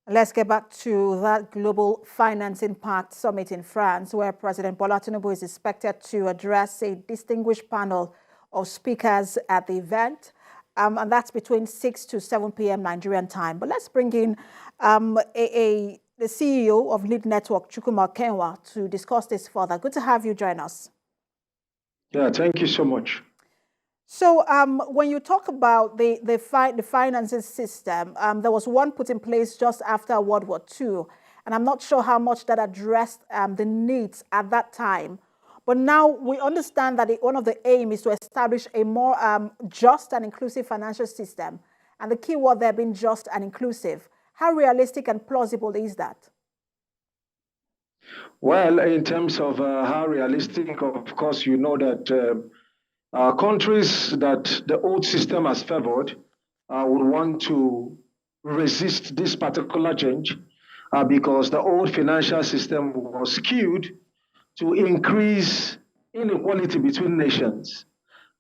Let's get back to that Global Financing Pact Summit in France, where President Bola Tinubu is expected to address a distinguished panel of speakers at the event. And that's between 6 to 7 p.m. Nigerian time. But let's bring in the CEO of Lead Network, Chukwuma Kenwa, to discuss this further. Good to have you join us. Yeah, thank you so much. So when you talk about the financing system, there was one put in place just after World War II, and I'm not sure how much that addressed the needs at that time. But now we understand that one of the aims is to establish a more just and inclusive financial system, and the key word there being just and inclusive. How realistic and plausible is that? Well, in terms of how realistic, of course, you know that countries that the old system has favored would want to resist this particular change because the old financial system was skewed to increase inequality between nations.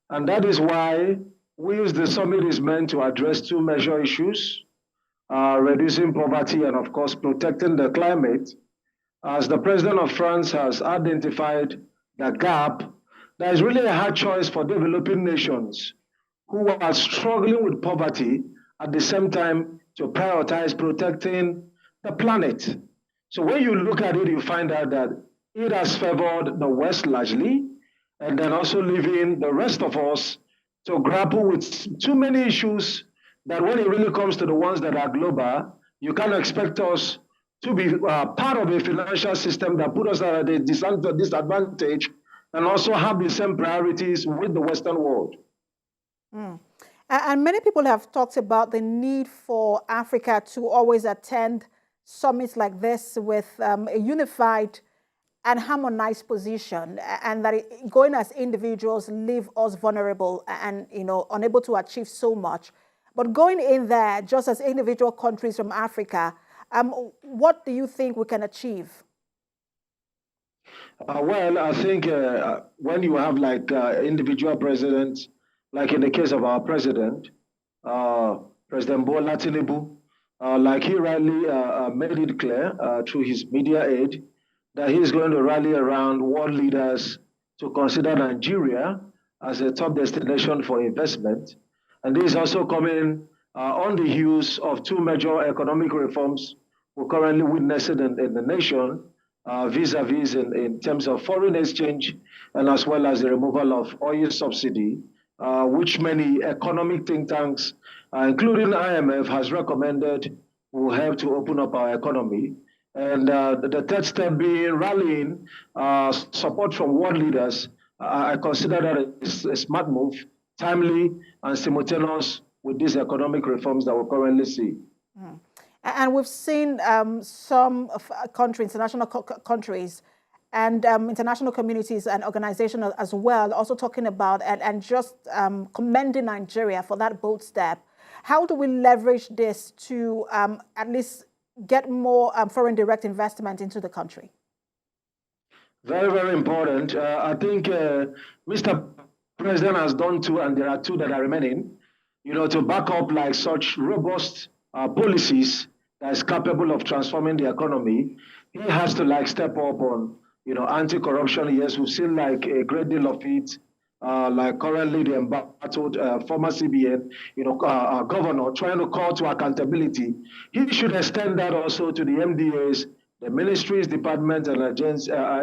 And that is why the summit is meant to address two major issues, reducing poverty and, of course, protecting the climate. As the president of France has identified the gap, there is really a hard choice for developing nations who are struggling with poverty at the same time to prioritize protecting the planet. So when you look at it, you find out that it has favored the West largely, and then also leaving the rest of us to grapple with too many issues that when it really comes to the ones that are global, you can't expect us to be part of a financial system that put us at a disadvantage and also have the same priorities with the Western world. Mm. And many people have talked about the need for Africa to always attend summits like this with a unified and harmonized position, and that going as individuals leave us vulnerable and unable to achieve so much. But going in there just as individual countries from Africa, what do you think we can achieve? Well, I think when you have like individual presidents, like in the case of our president, President Bola Tinubu, like he rightly made it clear through his media aid that he's going to rally around world leaders to consider Nigeria as a top destination for investment. And this is also coming on the heels of two major economic reforms we're currently witnessing in the nation, vis-a-vis in terms of foreign exchange and as well as the removal of oil subsidy, which many economic think tanks, including IMF, has recommended will help to open up our economy. And the third step being rallying support from world leaders. I consider that a smart move, timely and simultaneous with these economic reforms that we currently see. Mm. And we've seen some countries, international countries, and international communities and organizations as well, also talking about and just commending Nigeria for that bold step. How do we leverage this to at least get more foreign direct investment into the country? Very, very important. I think Mr. President has done two, and there are two that are remaining, to back up like such robust policies that is capable of transforming the economy. He has to like step up on, anti-corruption. Yes, we've seen like a great deal of it. Like currently the embattled former CBN, governor trying to call to accountability. He should extend that also to the MDAs, the ministries, departments, and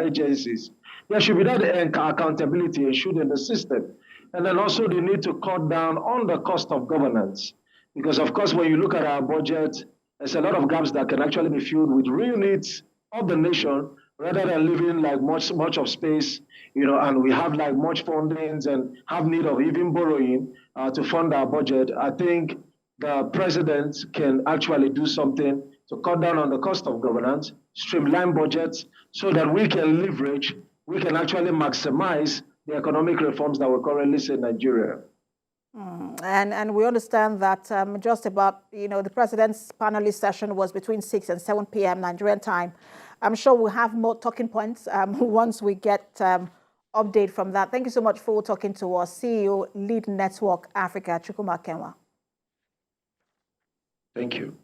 agencies. There should be that accountability ensured in the system. And then also they need to cut down on the cost of governance. Because of course, when you look at our budget, there's a lot of gaps that can actually be filled with real needs of the nation rather than living like much of space, and we have like much fundings and have need of even borrowing to fund our budget. I think the president can actually do something to cut down on the cost of governance, streamline budgets so that we can actually maximize the economic reforms that we're currently seeing in Nigeria. And we understand that just about, the president's panelist session was between 6 and 7 p.m. Nigerian time. I'm sure we'll have more talking points once we get update from that. Thank you so much for talking to us, CEO, Lead Network Africa, Chukwuma Kenwa. Thank you.